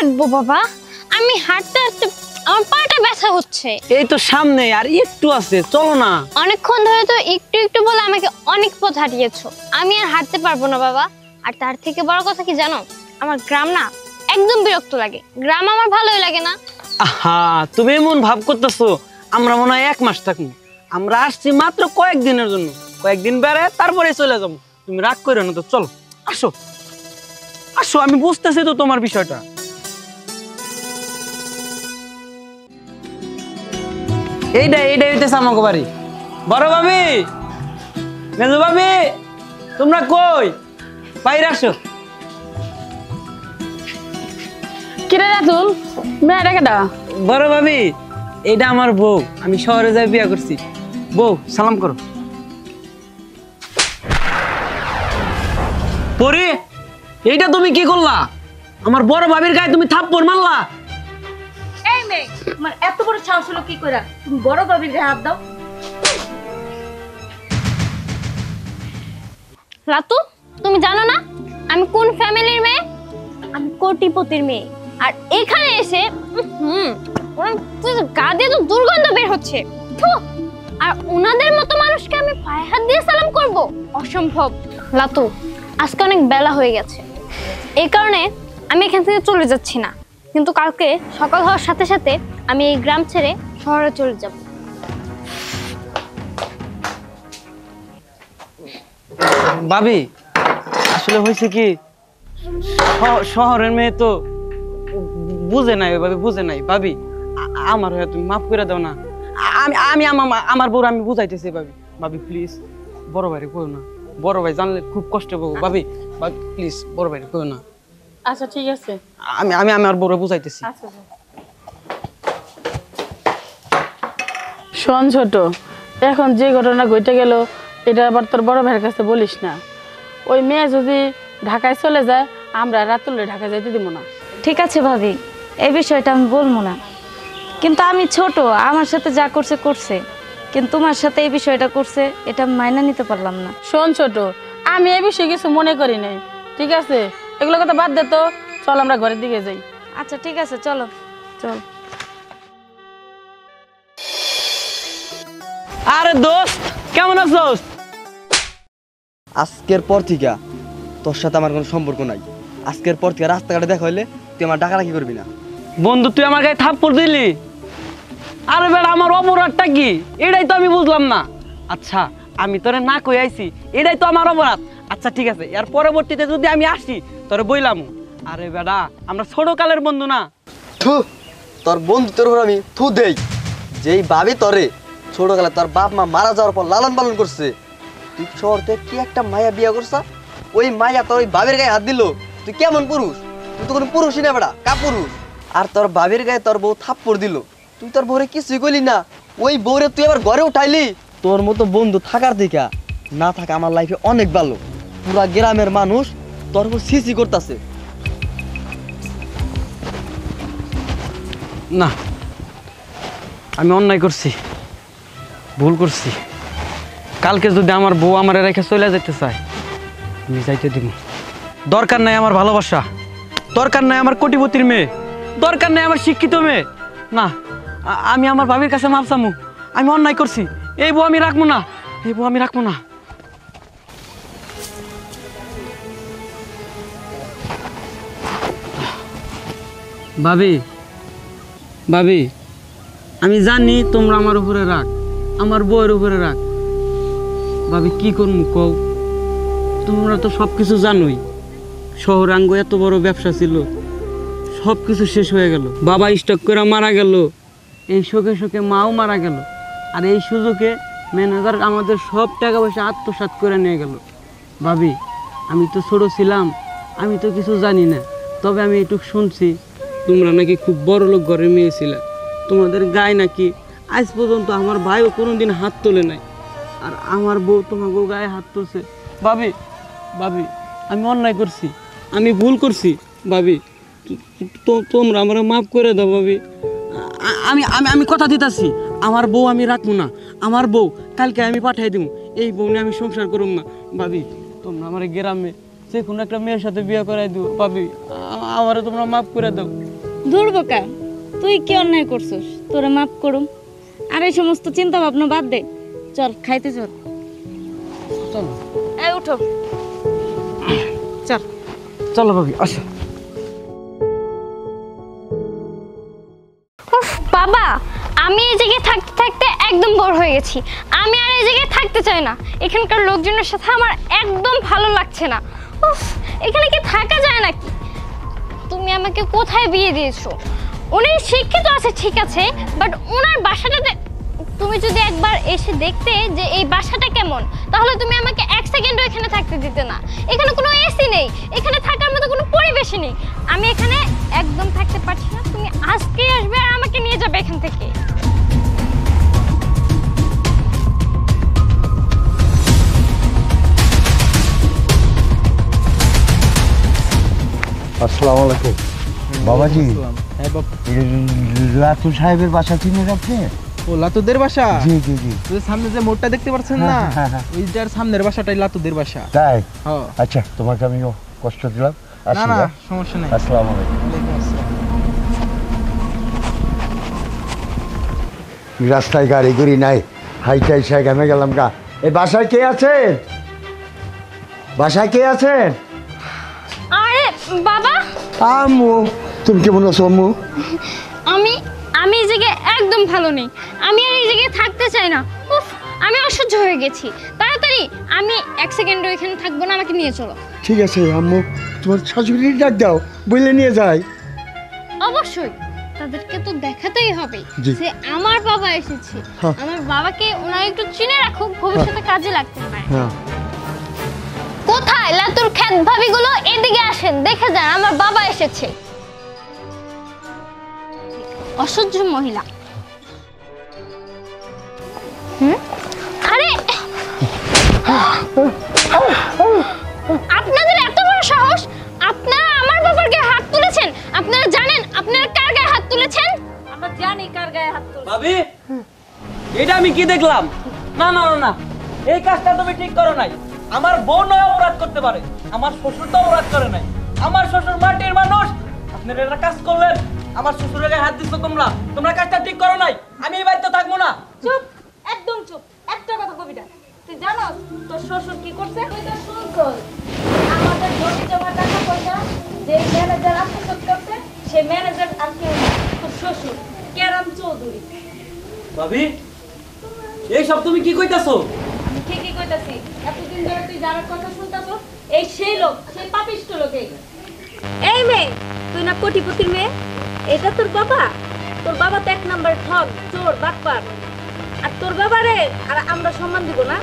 হাঁটবো বাবা? আমি হাঁটতে হাঁটতে আমার পাটা ব্যথা হচ্ছে। এই তো সামনে আর একটু আছে, চলো না। অনেকক্ষণ ধরে তো একটু একটু বলে আমাকে অনেক পথ হাঁটিয়েছো, আমি আর হাঁটতে পারবো না বাবা। আর তার থেকে বড় কথা কি জানো, আমার গ্রাম না একদম বিরক্ত লাগে। গ্রাম আমার ভালোই লাগে না। আহা, তুমি এমন ভাব করতেছো আমরা মনে হয় 1 মাস থাকবো। আমরা আসছি মাত্র কয়েকদিনের জন্য, কয়েকদিন বেড়ায় তারপরে চলে যাবো। তুমি রাগ করো না তো, চলো আসো আসো, আমি বুঝতেছি তো তোমার বিষয়টা। এইটাই হইতেছে আমাকে বাড়ি। বড় ভাবি, মেজো ভাবি, তোমরা কই? বাইরে আসো। কিরে রাতুল, মেয়েটা কেডা? বড় ভাবি, এইটা আমার বউ, আমি শহরে যাই বিয়ে করছি। বউ সালাম করো। পরি, এইটা তুমি কি করলা? আমার বড় ভাবির গায়ে তুমি থাপ্পড় মারলা। এই মেয়ে, তোমার এত বড় সাহস হলো কি করে তুমি বড় ভাবির গায়ে হাত দাও? রাতু, তুমি জানো না আমি কোন ফ্যামিলির মেয়ে? আমি কোটিপতির মেয়ে। আর এখানে এসে গা দিয়ে তো দুর্গন্ধ বের হচ্ছে। থু! আর ওনাদের মতো মানুষকে আমি পায়ে হাত দিয়ে সালাম করব? অসম্ভব। লাতু, আজকে অনেক বেলা হয়ে গেছে, এই কারণে আমি এখান থেকে চলে যাচ্ছি না। কিন্তু কালকে সকাল হওয়ার সাথে সাথে আমি এই গ্রাম ছেড়ে শহরে চলে যাব। ভাবি, আসলে হয়েছে কি, শহরের মেয়ে তো বুঝে নাই, ওইভাবে বুঝে নাই। ভাবি, আমার হয়ে তুমি মাফ করে দাও না। আমি আমার বউর আমি বুঝাইতেছি। ভাবি, ভাবি প্লিজ, বড় ভাইরে কইও না। বড় ভাই জানলে খুব কষ্ট পাবো। ভাবি, প্লিজ বড় ভাইরে কইও না। আচ্ছা ঠিক আছে, আমি আমার বউরে বুঝাইতেছি। আচ্ছা শোন ছোট, এখন যে ঘটনা ঘটে গেল এটা আবার তোর বড় ভাইয়ের কাছে বলিস না। ওই মেয়ে যদি ঢাকায় চলে যায়, আমরা রাতুলে ঢাকায় যাইতে দিব না। ঠিক আছে ভাবি, এই বিষয়টা আমি বলবো না। কিন্তু আমি ছোট, আমার সাথে যা করছে করছে, কিন্তু তোমার সাথে এই বিষয়টা করছে, এটা আমি মাইনা নিতে পারলাম না। শোন ছোট, আমি এই বিষয়ে কিছু মনে করি নাই। ঠিক আছে, এগুলো কথা বাদ দে তো, চল আমরা ঘরের দিকে যাই। আচ্ছা ঠিক আছে, চলো চল। আরে দোস্ত, কেমন আছোস? আজকের পর থেকে তোর সাথে আমার কোনো সম্পর্ক নাই। আজকের পর থেকে রাস্তাঘাটে দেখা হইলে তুই আমার ডাকাডাকি করবি না। বন্ধু, তুই আমার গায়ে থাপ্পড় দিলি। আরে বেটা, আমার অপরাধটা কি এটাই তো আমি বুঝলাম না। আচ্ছা, আমি তোরে না কই আইছি, এটাই তো আমার অপরাধ। আচ্ছা ঠিক আছে, এর পরবর্তীতে যদি আমি আসি তোরে বইলাম। আরে বেটা, আমরা ছোট কালের বন্ধু না? থু, তোর বন্ধুত্বের উপর আমি থু দেই। যেই ভাবি তোরে ছোটবেলায় তোর বাপ মা মারা যাওয়ার পর লালন পালন করছে, তুই শহর থেকে কি একটা মায়া বিয়া করছা, ওই মায়া তোর ওই ভাবির গায়ে হাত দিল। তুই কেমন পুরুষ? তুই তো কোনো পুরুষই না বেটা, কা পুরুষ? আর তোর ভাবির গায়ে তোর বউ থাপ্পড় দিল, তুই তোর বউরে কিছুই কইলি না। ওই বউরে তুই আবার ঘরে উঠাইলি। তোর মতো বন্ধু থাকার দিকা না থাকা আমার লাইফে অনেক ভালো। পুরা গ্রামের মানুষ তোর উপর সিসি করতেছে। না, আমি অন্যায় করছি, ভুল করছি। কালকে যদি আমার বউ আমার রেখে চলে যেতে চায়, আমি যাইতে দিব। দরকার নাই আমার ভালোবাসা, দরকার নাই আমার কোটিপতির মেয়ে, দরকার নাই আমার শিক্ষিত মেয়ে। না, আমি আমার ভাবির কাছে মাপ চামু। আমি অন্যায় করছি, এই বউ আমি রাখবো না, এই বউ আমি রাখবো না। ভাবি, ভাবি, আমি জানি তোমরা আমার উপরে রাগ, আমার বউয়ের উপরে রাগ। ভাবি, কি করবো কও? তোমরা তো সব কিছু জানোই, শহরাঙ্গ এত বড় ব্যবসা ছিল, সব কিছু শেষ হয়ে গেল। বাবা স্টক করে মারা গেল, এই শোকে শোকে মাও মারা গেল। আর এই সুযোগে ম্যানেজার আমাদের সব টাকা পয়সা আত্মসাৎ করে নিয়ে গেল। ভাবি, আমি তো ছোট ছিলাম, আমি তো কিছু জানি না। তবে আমি এটুকু শুনছি, তোমরা নাকি খুব বড় লোক ঘরের মেয়ে ছিলে। তোমাদের গায়ে নাকি আজ পর্যন্ত আমার ভাইও কোনোদিন হাত তোলে নাই, আর আমার বউ তোমাকে গায়ে হাত তুলছে। ভাবি, ভাবি, আমি অন্যায় করছি, আমি ভুল করছি। ভাবি, তোমরা আমার মাফ করে দাও। ভাবি, আমি আমি আমি কথা দিতেছি, আমার বউ আমি রাখবো না। আমার বউ কালকে আমি পাঠিয়ে দিব, এই বউ নিয়ে আমি সংসার করব না। ভাবি, তোমরা আমার গ্রামে যে কোনো একটা মেয়ের সাথে বিয়ে করাই দিও। ভাবি, আমারে তোমরা মাফ করে দাও। দূর বোকা, তুই কি অন্যায় করছিস? তোরে মাফ করুম। আর এই সমস্ত চিন্তা ভাবনা বাদ দে, চল খাইতে চল। চলো এই উঠো, চল। চলো ভাবি আসো। উফ বাবা, আমি এই জায়গায় থাকতে থাকতে একদম বোর হয়ে গেছি। আমি আর এই জায়গায় থাকতে চাই না। এখানকার লোকজনের সাথে আমার একদম ভালো লাগছে না। উফ, এখানে কি থাকা যায় নাকি? তুমি আমাকে কোথায় বিয়ে দিয়েছো? উনি শিক্ষিত আছে ঠিক আছে, বাট ওনার বাসাটাতে তুমি যদি একবার এসে দেখতে যে এই বাসাটা কেমন, তাহলে তুমি আমাকে এক সেকেন্ডও এখানে থাকতে দিতে না। এখানে কোনো এসি নেই, এখানে থাকার মতো কোনো পরিবেশই নেই। আমি এখানে একদম থাকতে পারছি না। তুমি আজকেই আসবে আর আমাকে নিয়ে যাবে এখান থেকে। আসসালামু আলাইকুম বাবাজি। হ্যাঁ বাবা। লাতু সাহেবের বাসা চিনেন আপনি? ও লাতুদের বাসা? জি জি জি। ওই সামনে যে মোড়টা দেখতে পাচ্ছেন না, ওইটার সামনের বাসাটাই লাতুদের বাসা। তাই? হ্যাঁ। আচ্ছা, তোমাকে আমি কষ্ট দিলাম। না না, সমস্যা নাই। আসসালামু আলাইকুম। ওয়ালাইকুম আসসালাম। রাস্তায় গাড়ি গুড়ি নাই, হাইটে হাইসা ঘেমে গেলাম গা। এই বাসায় কে আছেন? বাসায় কে আছেন? আরে বাবা, আম্মু, তুমি কেমন আছো আম্মু? আমি আমি এই জায়গায় একদম ভালো নেই। আমি আর এই জায়গায় থাকতে চাই না। উফ, আমি অসহ্য হয়ে গেছি। তাড়াতাড়ি, আমি এক সেকেন্ডও এখানে থাকবো না, আমাকে নিয়ে চলো। ঠিক আছে আম্মু, তোমার শাশুড়ির ডাক দাও, বলে নিয়ে যাই। অবশ্যই, তাদেরকে তো দেখাতেই হবে জি। যে আমার বাবা এসেছে। হ্যাঁ। আমার বাবাকে ওনারা একটু চিনে রাখুক, ভবিষ্যতে কাজে লাগতে পারে। হ্যাঁ। কোথায় লাতুর খ্যাত ভাবিগুলো? এদিকে আসেন, দেখে যান আমার বাবা এসেছে। অসহ্য মহিলা। আরে আপনাদের এত বড় সাহস, আপনারা আমার বাবার গায়ে হাত তুলেছেন? আপনারা জানেন আপনারা কার গায়ে হাত তুলেছেন? আমরা জানি কার গায়ে হাত তুলছিস। ভাবি, এটা আমি কি দেখলাম? না না না না, এই কাজটা তুমি ঠিক করো নাই। আমার বোন নয় অপরাধ করতে পারে, আমার শ্বশুর তো অপরাধ করে নাই। আমার শ্বশুর মাটির মানুষ, আপনারা এটা কাজ করলেন। আমার শ্বশুরের গায়ে হাত দিচ্ছ তোমরা, তোমরা কাজটা ঠিক করো নাই। আমি এই বাড়িতে থাকবো না। চুপ, একদম চুপ। একটা কথা কবি না। তুই জানোস তোর শ্বশুর কি করছে? তুই তো শুনছস আমাদের জমি জমা টাকা পয়সা যে ম্যানেজার আত্মসাৎ করছে, সেই ম্যানেজার আর কেউ না, তোর শ্বশুর কেরাম চৌধুরী। ভাবি, এইসব তুমি কি কইতাছো? আমি ঠিকই কইতাছি। এতদিন ধরে তুই যার কথা শুনতাছস, এই সেই লোক, সেই পাপিষ্ট লোক। এই মেয়ে, তুই না কোটিপতির মেয়ে? এটা তোর বাবা? তোর বাবা তো এক নাম্বার ঠগ, চোর, বাটপার। আর তোর বাবারে আর আমরা সম্মান দিব না?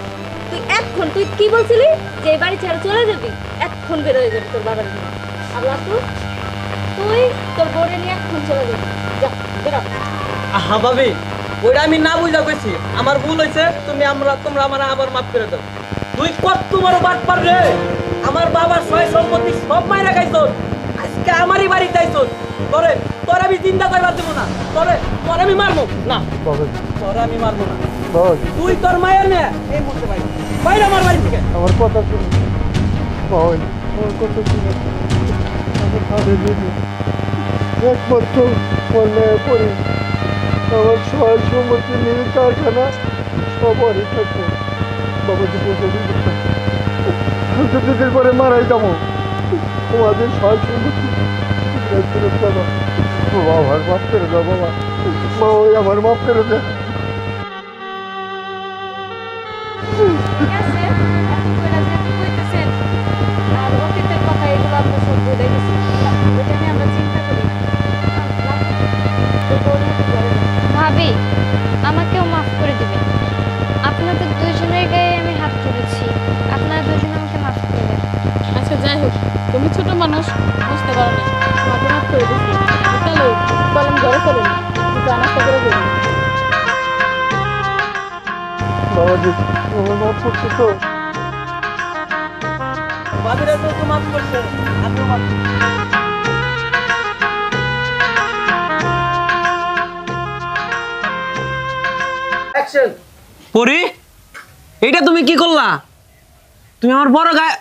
তুই কি বলছিলি যে এই বাড়ি ছেড়ে চলে যাবি? এক্ষণ বের হয়ে যাবি তোর বাবার নিয়ে। আল্লাহ, তুই তোর বোরে নিয়ে এক্ষণ চলে যাবি। যা, বেরো। আহা ভাবি, ওইটা আমি না বুঝা কইছি, আমার ভুল হয়েছে। তোমরা আমার আবার মাফ করে দাও। তুই কত তোমার বাদ পারলে আমার বাবার সয় সম্পত্তি সব মাইরা খাইছ, আজকে আমারই বাড়িতে আইছ। তোর আমি চিন্তা করবার দেবো না। তোর আমি মারবো না, তোর আমি মারবো না। তুই তোর মায়ের মেয়ে এই মুহূর্তে বাইরে আমার বাড়ি থেকে। আমার কথা শুনে আমার কথা শুনে আমার ভাবে দিদি একমাত্র মনে পড়ি আমার সহায় সম্মতি নিয়ে কারখানা সবারই থাকবে। বাবাজি দিদির পরে মারাই যাবো, তোমাদের সহায় সম্মতি বাবা। আমার মাফ করে দাও বাবা, মা ওই আমার মাফ করে দেয়। ঠিক আছে, এখন কইরা যে কি কইতেছেন আর অতীতের কথা এগুলো আমরা সব ভুলে গেছি। এটা নিয়ে আমরা চিন্তা করি না। তোর বোনের হাতে ধরে নে। ভাবি, আমাকেও মাফ করে দিবেন। আপনাদের দুইজনের গায়ে আমি হাত তুলেছি, আপনারা দুজন আমাকে মাফ করে দেন। আচ্ছা যাই হোক, তুমি ছোট মানুষ, বুঝতে পারো না, তোমাকে মাফ করে দিচ্ছি। চলো কলম ঘরে চলো, নাস্তা করে দেবো। বাবাজি আমার মাফ করছো তো? ভাবিরা তো মাফ করছে, আমিও মাফ করছি। পরি, এইটা তুমি কি করলা? তুমি আমার বড় গায়ে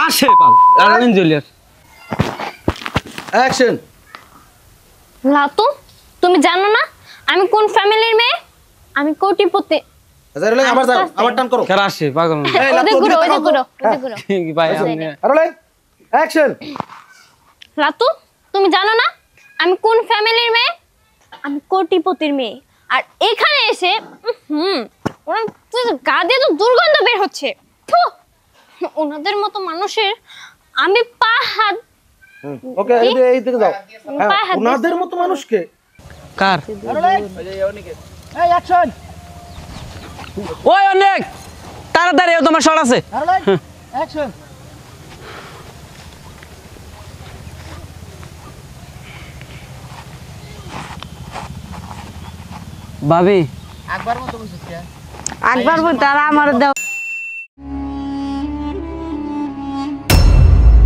আসে পাল, অ্যাকশন। লাতু তুমি জানো না আমি কোন ফ্যামিলির মেয়ে? আমি কোটিপতি। আবার যাও, আবার টান করো। খেলা আসছে পাগল না। এই, ওদের লাতু, ঘুরো, ওদিকে ওদের তাকাও তো। ঘুরো, ওদের ঘুরো। কি ভাই আপনি আরে অ্যাকশন। লাতু তুমি জানো না আমি কোন ফ্যামিলির মেয়ে? আমি কোটিপতির মেয়ে। আর এখানে এসে ওরা গা দিয়ে তো দুর্গন্ধ বের হচ্ছে। থু, ওনাদের মতো মানুষের আমি পা হাত ওকে, এই দিকে যাও। পায়ে হাত ওনাদের মতো মানুষকে। কার এই অ্যাকশন। ওই অনেক তাড়াতাড়ি তোমার শট আছে। অ্যাকশন। ভাবি একবার বলতে আর আমার দেও